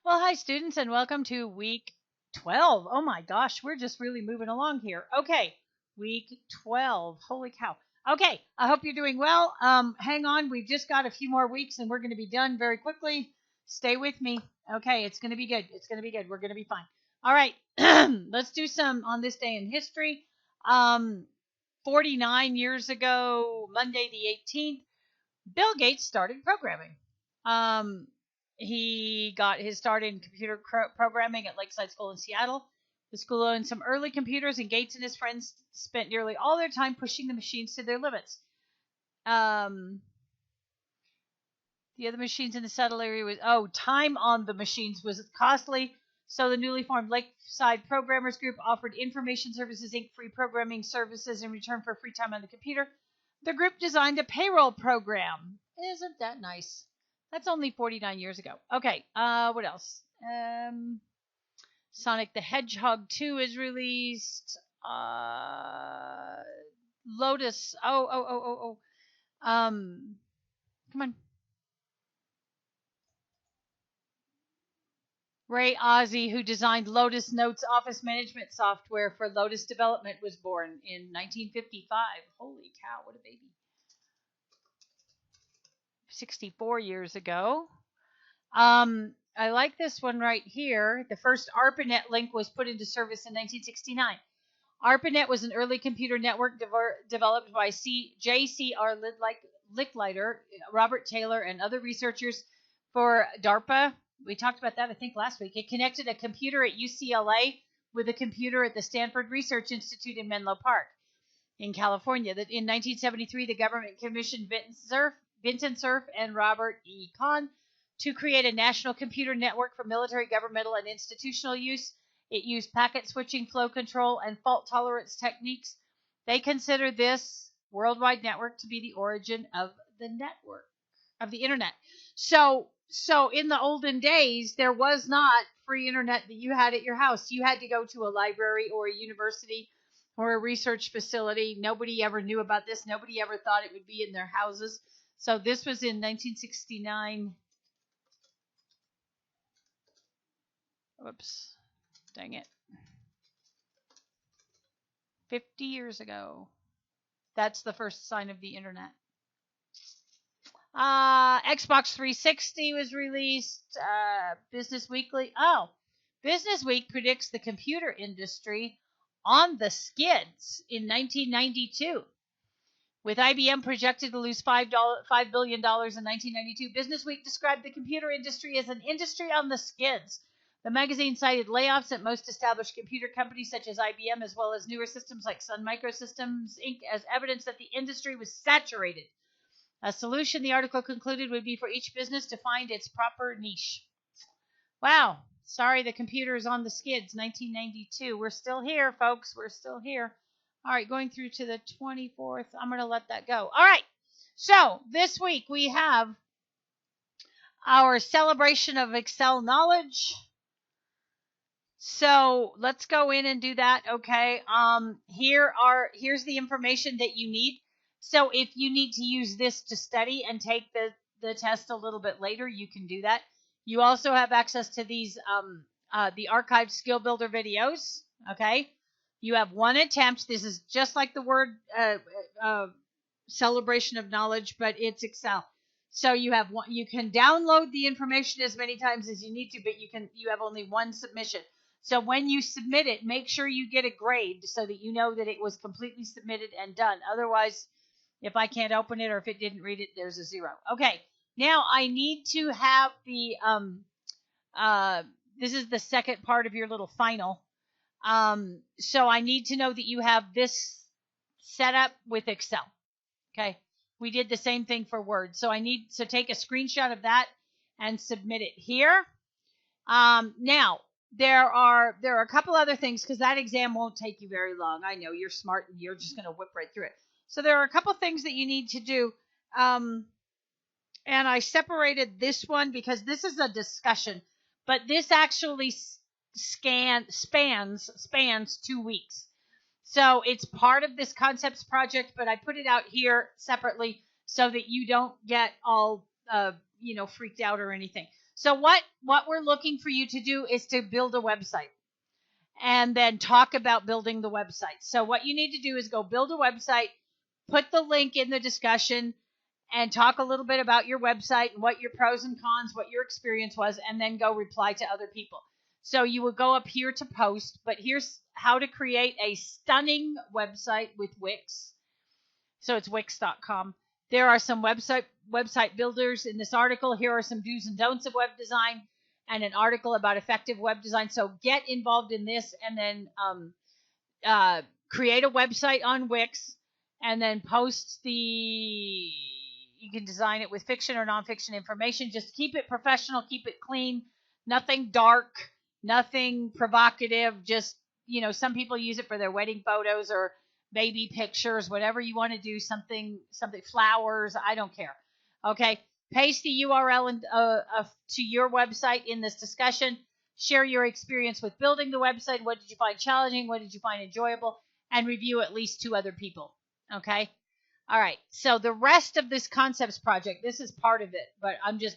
Well, hi, students, and welcome to week 12. Oh my gosh, we're just really moving along here. Okay, week 12. Holy cow. Okay, I hope you're doing well. Hang on, we've just got a few more weeks and we're going to be done very quickly. Stay with me. Okay, it's going to be good. It's going to be good. We're going to be fine. All right, let's do some on this day in history. 49 years ago, Monday the 18th, Bill Gates started programming. He got his start in computer programming at Lakeside School in Seattle. The school owned some early computers, and Gates and his friends spent nearly all their time pushing the machines to their limits. The other machines in the settled area was, time on the machines was costly, so the newly formed Lakeside Programmers Group offered Information Services Inc. free programming services in return for free time on the computer. The group designed a payroll program. Isn't that nice? That's only 49 years ago. Okay, what else? Sonic the Hedgehog 2 is released. Lotus. Come on. Ray Ozzie, who designed Lotus Notes office management software for Lotus development, was born in 1955. Holy cow, what a baby. 64 years ago. I like this one right here. The first ARPANET link was put into service in 1969. ARPANET was an early computer network developed by J.C.R. Licklider, Robert Taylor, and other researchers for DARPA. We talked about that, I think, last week. It connected a computer at UCLA with a computer at the Stanford Research Institute in Menlo Park in California. In 1973, the government commissioned Vincent Cerf and Robert E. Kahn to create a national computer network for military, governmental, and institutional use. It used packet switching, flow control, and fault tolerance techniques. They consider this worldwide network to be the origin of the network, of the internet. So in the olden days, there was not free internet that you had at your house. You had to go to a library or a university or a research facility. Nobody ever knew about this. Nobody ever thought it would be in their houses. So this was in 1969. Whoops. Dang it. 50 years ago. That's the first sign of the internet. Xbox 360 was released. Business Weekly. Business Week predicts the computer industry on the skids in 1992. With IBM projected to lose $5 billion in 1992, Business Week described the computer industry as an industry on the skids. The magazine cited layoffs at most established computer companies such as IBM, as well as newer systems like Sun Microsystems Inc., as evidence that the industry was saturated. A solution, the article concluded, would be for each business to find its proper niche. Wow. Sorry, the computer is on the skids, 1992. We're still here, folks. We're still here. All right, going through to the 24th. I'm going to let that go. All right. So this week we have our celebration of Excel knowledge. So let's go in and do that. Okay. Here's the information that you need. So if you need to use this to study and take the test a little bit later, you can do that. You also have access to these the archived skill builder videos. Okay. You have one attempt. This is just like the word celebration of knowledge, but it's Excel. So you have one. You can download the information as many times as you need to, but you have only one submission. So when you submit it, make sure you get a grade so that you know that it was completely submitted and done. Otherwise, if I can't open it or if it didn't read it, there's a 0. Okay. Now I need to have the this is the second part of your little final. So I need to know that you have this set up with Excel. Okay. We did the same thing for Word. So take a screenshot of that and submit it here. Now there are a couple other things because that exam won't take you very long. I know you're smart and you're just going to whip right through it. So there are a couple things that you need to do. And I separated this one because this is a discussion, but this actually spans 2 weeks. So it's part of this concepts project, but I put it out here separately so that you don't get all freaked out or anything. So what we're looking for you to do is to build a website and then talk about building the website. So what you need to do is go build a website, put the link in the discussion, and talk a little bit about your website and what your pros and cons, what your experience was, and then go reply to other people. So you will go up here to post, but here's how to create a stunning website with Wix. So it's wix.com. There are some website builders in this article. Here are some do's and don'ts of web design and an article about effective web design. So get involved in this and then create a website on Wix and then post you can design it with fiction or nonfiction information. Just keep it professional, keep it clean, nothing dark, nothing provocative. Just, some people use it for their wedding photos or baby pictures, whatever you want to do, something flowers, I don't care. Okay, paste the URL to your website in this discussion. Share your experience with building the website. What did you find challenging? What did you find enjoyable? And review at least 2 other people. Okay. All right. So the rest of this concepts project, this is part of it, but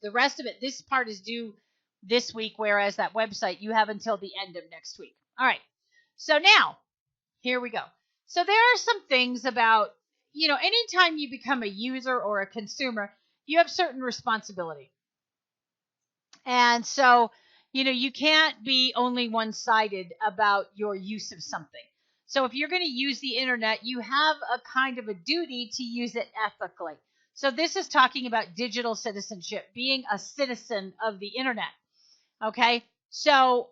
the rest of it, this part is due this week, whereas that website you have until the end of next week. All right. So now, here we go. So there are some things about, anytime you become a user or a consumer, you have certain responsibility. And so, you can't be only one-sided about your use of something. So if you're going to use the internet, you have a kind of a duty to use it ethically. So this is talking about digital citizenship, being a citizen of the internet. Okay. So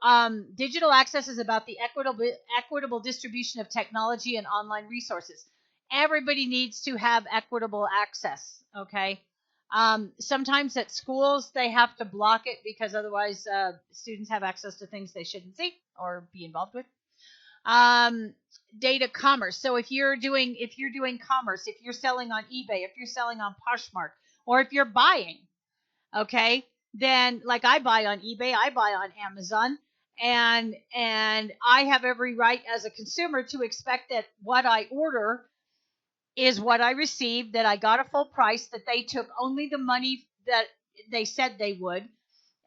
digital access is about the equitable distribution of technology and online resources. Everybody needs to have equitable access. Okay. Sometimes at schools, they have to block it because otherwise students have access to things they shouldn't see or be involved with. Data commerce. So if you're doing commerce, if you're selling on eBay, if you're selling on Poshmark, or if you're buying, okay, then like I buy on eBay, I buy on Amazon, and I have every right as a consumer to expect that what I order is what I received, that I got a full price, that they took only the money that they said they would,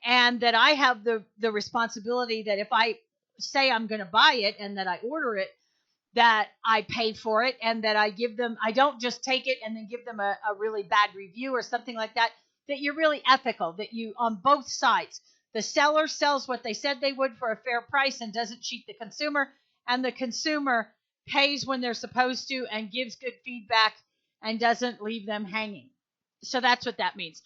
and that I have the responsibility that if I say I'm going to buy it and that I order it, that I pay for it, and that I don't just take it and then give them a really bad review or something like that, that you're really ethical, that you, on both sides, the seller sells what they said they would for a fair price and doesn't cheat the consumer, and the consumer pays when they're supposed to and gives good feedback and doesn't leave them hanging. So that's what that means.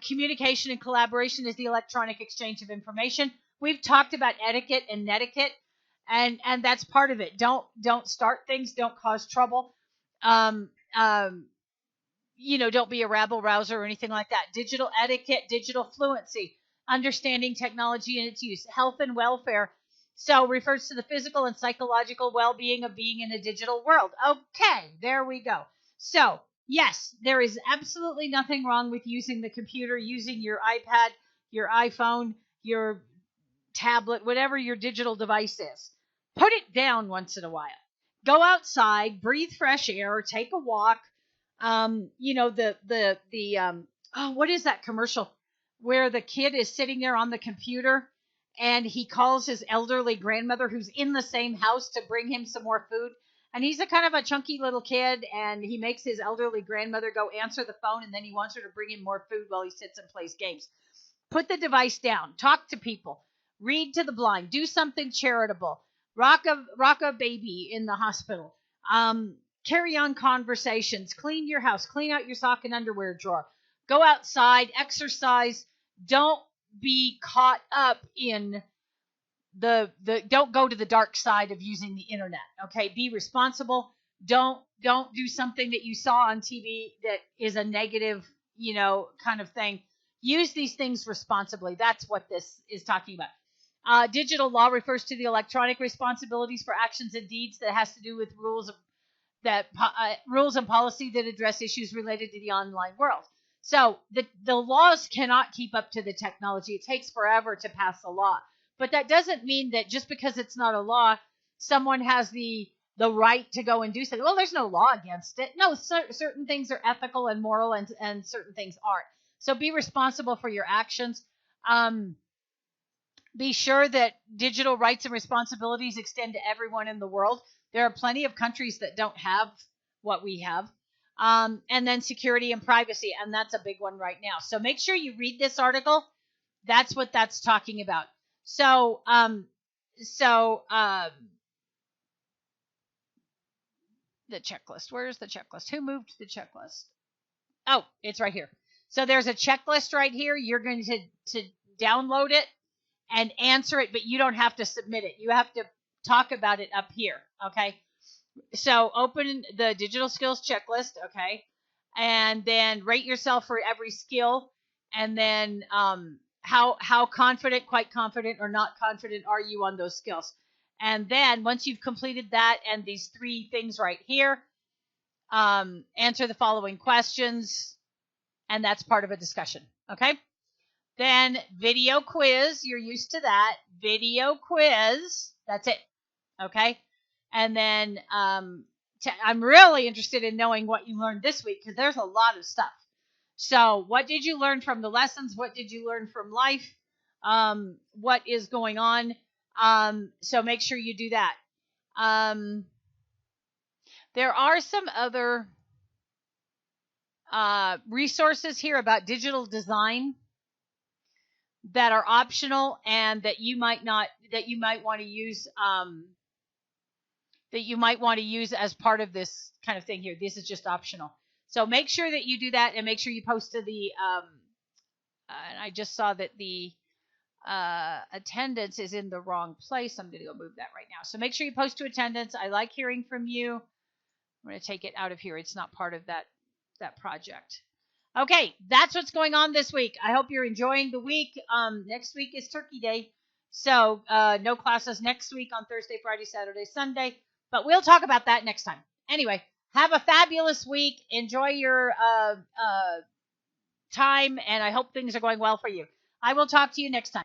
Communication and collaboration is the electronic exchange of information. We've talked about etiquette and netiquette, and that's part of it. Don't start things. Don't cause trouble. Don't be a rabble rouser or anything like that. Digital etiquette, digital fluency, understanding technology and its use, health and welfare. So refers to the physical and psychological well-being of being in a digital world. Okay, there we go. So yes, there is absolutely nothing wrong with using the computer, using your iPad, your iPhone, your tablet, whatever your digital device is. Put it down once in a while. Go outside, breathe fresh air, take a walk. What is that commercial where the kid is sitting there on the computer and he calls his elderly grandmother who's in the same house to bring him some more food? And he's a kind of a chunky little kid, and he makes his elderly grandmother go answer the phone, and then he wants her to bring him more food while he sits and plays games. Put the device down. Talk to people. Read to the blind. Do something charitable. Rock a baby in the hospital. Carry on conversations. Clean your house. Clean out your sock and underwear drawer. Go outside. Exercise. Don't be caught up in don't go to the dark side of using the internet. Okay, be responsible. Don't do something that you saw on TV that is a negative, kind of thing. Use these things responsibly. That's what this is talking about. Digital law refers to the electronic responsibilities for actions and deeds that has to do with rules and policy that address issues related to the online world. So the laws cannot keep up to the technology. It takes forever to pass a law. But that doesn't mean that just because it's not a law, someone has the right to go and do something. Well, there's no law against it. No, certain things are ethical and moral, and certain things aren't. So be responsible for your actions. Be sure that digital rights and responsibilities extend to everyone in the world. There are plenty of countries that don't have what we have. And then security and privacy, and that's a big one right now. So make sure you read this article. That's what that's talking about. So, the checklist. Where's the checklist? Who moved the checklist? Oh, it's right here. So there's a checklist right here. You're going to download it and answer it, but you don't have to submit it. You have to talk about it up here. Okay. So open the digital skills checklist. Okay. And then rate yourself for every skill. And then, how confident, quite confident, or not confident are you on those skills? And then once you've completed that and these 3 things right here, answer the following questions, and that's part of a discussion. Okay. Then video quiz. You're used to that. Video quiz. That's it. Okay. And then I'm really interested in knowing what you learned this week, because there's a lot of stuff. So what did you learn from the lessons? What did you learn from life? What is going on? So make sure you do that. There are some other resources here about digital design that are optional and that you might want to use, as part of this kind of thing here. This is just optional. So make sure that you do that, and make sure you post to the, and I just saw that the attendance is in the wrong place. I'm going to go move that right now. So make sure you post to attendance. I like hearing from you. I'm going to take it out of here. It's not part of that project. Okay, that's what's going on this week. I hope you're enjoying the week. Next week is Turkey Day, so no classes next week on Thursday, Friday, Saturday, Sunday, but we'll talk about that next time. Anyway, have a fabulous week. Enjoy your time, and I hope things are going well for you. I will talk to you next time.